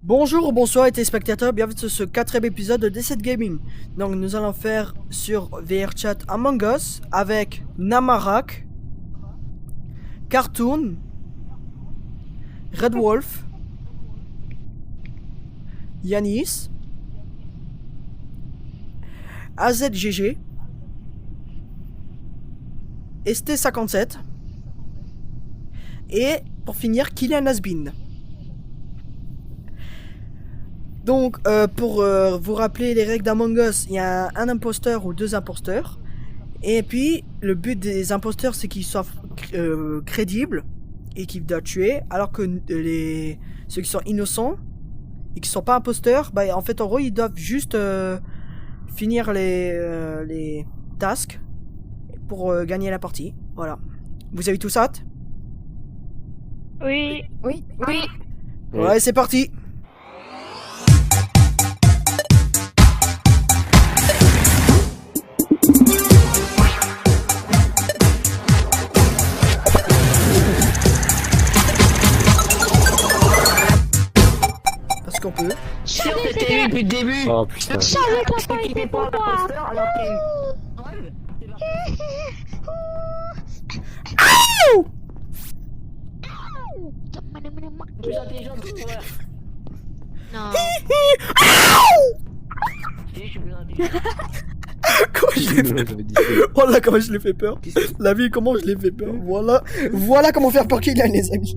Bonjour ou bonsoir les téléspectateurs, bienvenue sur ce 4ème épisode de D7 Gaming. Donc nous allons faire sur VRChat Among Us avec Namarak, Cartoon, Red Wolf, Yanis, AZGG, ST57 et pour finir Kylian Asbin. Donc, pour vous rappeler les règles d'Among Us, il y a un imposteur ou deux imposteurs. Et puis, le but des imposteurs, c'est qu'ils soient crédibles et qu'ils doivent tuer. Alors que ceux qui sont innocents et qui sont pas imposteurs, bah, en fait, en gros, ils doivent juste finir les tasks pour gagner la partie. Voilà. Vous avez tous hâte? Oui. Oui. Ouais, c'est parti. Qu'on peut. Si on était eu depuis le début. Oh putain. Je savais que papa était pour moi. Plus intelligent que toi. Non. Si, je suis plus intelligent. Comment je l'ai fait... Voilà comment je l'ai fait peur. La vie, comment je l'ai fait peur. Voilà comment faire peur qu'il a, les amis.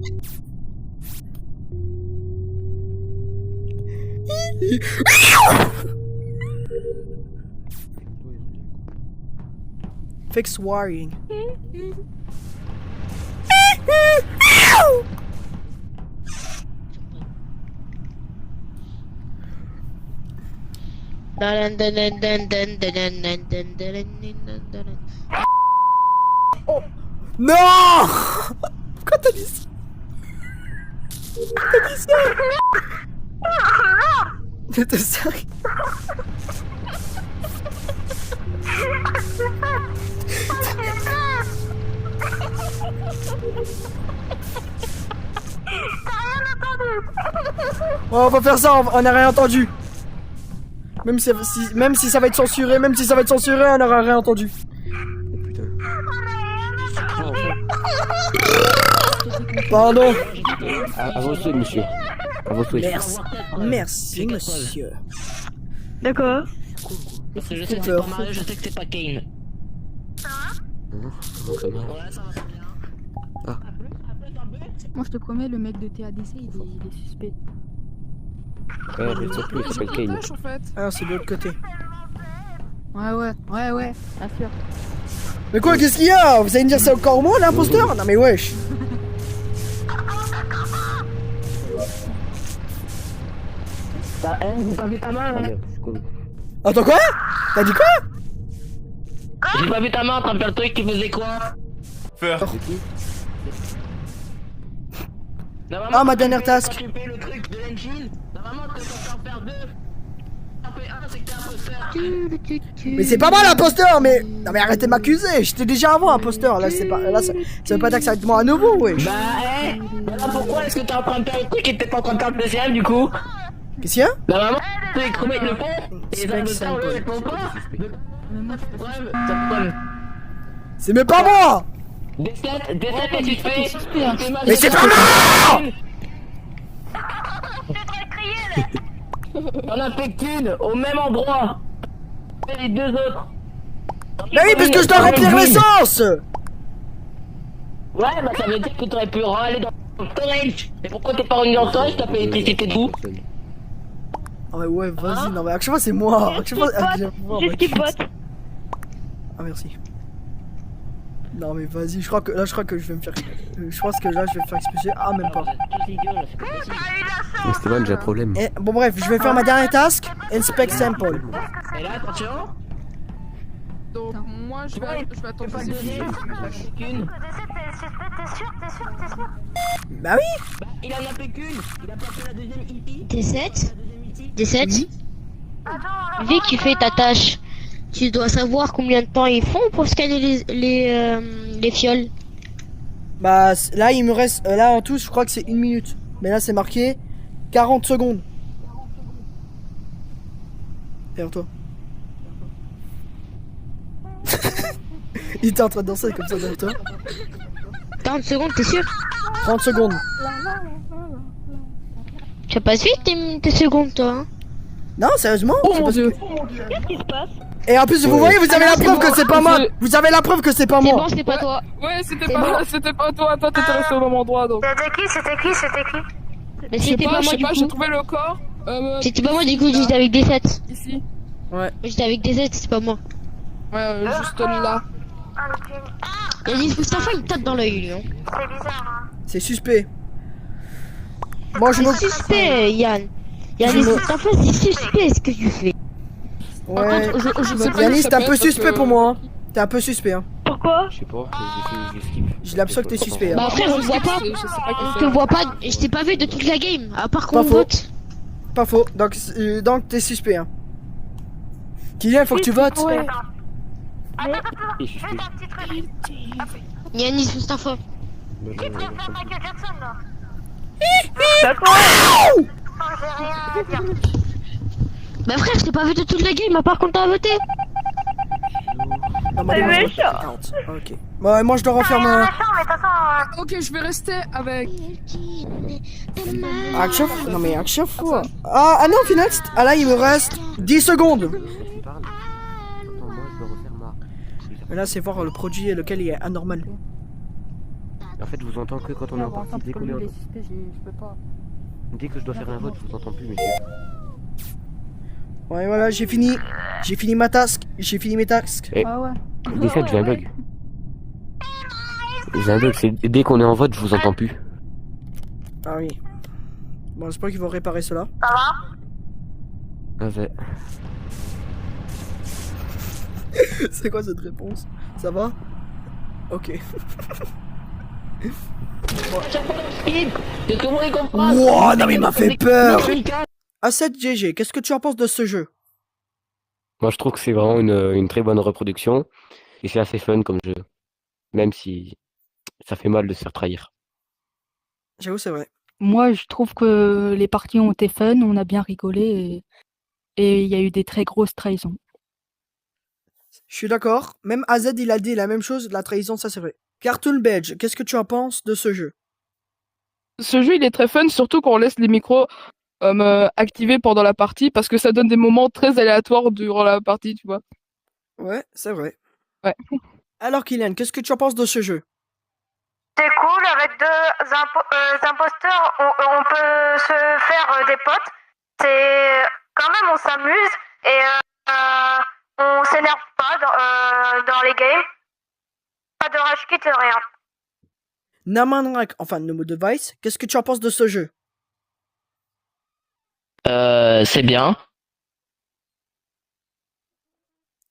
Fix wiring. Oh non. Pourquoi t'as dit ça? T'as dit ça? J'étais sérieux. Oh, on va faire ça, on n'a rien entendu. Même si ça va être censuré, on n'aura rien entendu. Pardon. À vos souhaits, monsieur. À vos souhaits. Merci, monsieur. D'accord. Parce que je sais que c'est pas Mario, je sais que c'est pas Kane. Comment ça marche? Ouais, ça va bien. Moi je te promets, le mec de TADC il est suspect. Ouais, je sais plus, il s'appelle Kane. En fait. Ah, c'est de l'autre côté. Ouais, bien sûr. Mais quoi, qu'est-ce qu'il y a? Vous allez me dire ça encore moi, l'imposteur? Non mais wesh. J'ai pas vu ta main, hein. Attends quoi? T'as dit quoi? J'ai pas vu ta main en train de faire le truc qui faisait quoi? Ah, ma dernière task. Quand tu fais le truc de l'engine, normalement quand tu en faire deux, t'en fais un, c'est que t'es imposteur. Mais c'est pas moi l'imposteur, mais... Non mais arrêtez de m'accuser, j'étais déjà avant imposteur, là c'est pas... Là ça veut pas dire que ça va être moi à nouveau, wesh. Bah, alors pourquoi est-ce que t'es en train de faire le truc et t'es pas en train de faire le deuxième du coup? Qu'est-ce qu'il y a? Normalement, les chromettes le font, et les imposteurs eux, ils le font pas. Preuve, ça preuve. C'est même pas moi! D7 est suspect. Mais c'est pas moi! On a fait qu'une, au même endroit. Et les deux autres. Mais oui, parce que je dois remplir l'essence! Ouais, bah ça veut dire que t'aurais pu aller dans le storage. Et pourquoi t'es pas revenu dans le storage? T'as fait l'électricité d'où? Ah mais ouais, vas-y, non mais à chaque fois c'est moi. À chaque fois, J'ai skip bot. Ah merci. Non mais vas-y, je crois que je vais me faire... Je pense que là je vais me faire expulser. Ah même pas. Mais Stéphane, j'ai un problème. Et, bon bref, je vais faire ma dernière task. Inspect sample. Et là, attention. Donc moi je vais attendre Pas que le c'est fini. deuxième, qu'une. Bah oui. Bah, il en a fait qu'une. Il a pas fait la deuxième EP. D7 La deuxième EP. D7 Vu que tu fais ta tâche, tu dois savoir combien de temps ils font pour scanner les fioles. Bah là il me reste... là en tout je crois que c'est 1 minute. Mais là c'est marqué 40 secondes. Derrière toi. Il était en train de danser comme ça derrière toi. 40 secondes, t'es sûr? 30 secondes. Tu as pas suivi tes secondes, toi, hein? Non, sérieusement? Oh c'est mon parce dieu. Qu'est-ce qui se passe? Et en plus, vous Ouais. voyez, vous avez la preuve que c'est pas moi. C'est- Vous avez la preuve que c'est pas C'est moi. bon, c'est pas toi. Ouais, C'est bon. c'était pas toi, toi t'étais resté au même endroit donc. Mais Je sais c'était pas moi je sais du pas, j'ai coup. trouvé le corps. C'était pas moi du coup, j'étais avec des 7. Ici. J'étais avec des 7, c'est pas moi. Ouais, juste là. Yannis Mustafa, il tape dans l'œil, lui. Hein. C'est suspect. Moi, je C'est me. suspect, Yann. Yannis me- Mustafa, c'est suspect ce que tu fais. Par Ouais. contre, je sais pas Yannis, qui t'es un peu s'appelle, suspect parce que- pour moi. Hein. T'es un peu suspect. Hein. Pourquoi? Je sais pas, j'ai skip. J'ai l'impression que t'es suspect. Hein. Bah frère, on te voit pas. Je sais pas qui On c'est. te voit pas. Je t'ai pas vu de toute la game, à part qu'on Pas faux. vote. Pas faux. Donc t'es suspect. Hein. Kylian, il faut que tu votes. Ouais. Et je suis. Yannis Mustafa. D'accord. Bah frère, je t'ai pas vu de toute la game, à part qu'on t'a voté. Normalement, C'est je méchant. vote 40. Ok. Ouais, moi, je dois refaire ma. Ok, je vais rester avec. Action. Non, mais action fois. Ah non, final. Ah là, il me reste 10 secondes. Tu parles. Attends, moi je dois refaire ma. Mais là, c'est voir le produit lequel il est anormal. En fait, je vous entends que quand on est en partie. Dès qu'on est en... Dès que je dois faire un vote, je vous entends plus, monsieur. Ouais, voilà, j'ai fini. J'ai fini ma task. J'ai fini mes tasks. Ah ouais. Des 7, j'ai un bug. J'ai un bug, c'est dès qu'on est en vote, je vous entends plus. Ah oui. Bon, j'espère qu'ils vont réparer cela. Ah, ouais. C'est quoi cette réponse? Ça va? Ok. Que tout le monde comprenne. Wow, non mais il m'a fait peur. Notre cas, A7 GG, qu'est-ce que tu en penses de ce jeu? Moi, je trouve que c'est vraiment une très bonne reproduction. Et c'est assez fun comme jeu. Même si ça fait mal de se faire trahir. J'avoue, c'est vrai. Moi, je trouve que les parties ont été fun, on a bien rigolé et il y a eu des très grosses trahisons. Je suis d'accord. Même AZ, il a dit la même chose. La trahison, ça c'est vrai. Cartoon Badge, qu'est-ce que tu en penses de ce jeu? Ce jeu, il est très fun, surtout quand on laisse les micros activés pendant la partie, parce que ça donne des moments très aléatoires durant la partie, tu vois. Ouais, c'est vrai. Ouais. Alors Kylian, qu'est-ce que tu en penses de ce jeu? C'est cool, avec deux imposteurs, on peut se faire des potes. C'est quand même, on s'amuse et on s'énerve pas dans les games. Pas de rage quit, rien. Namanrak, enfin Nomo Device, qu'est-ce que tu en penses de ce jeu? c'est bien.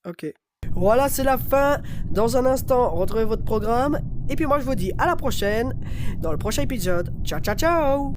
Ok. Voilà, c'est la fin. Dans un instant, retrouvez votre programme. Et puis moi, je vous dis à la prochaine, dans le prochain épisode. Ciao, ciao, ciao!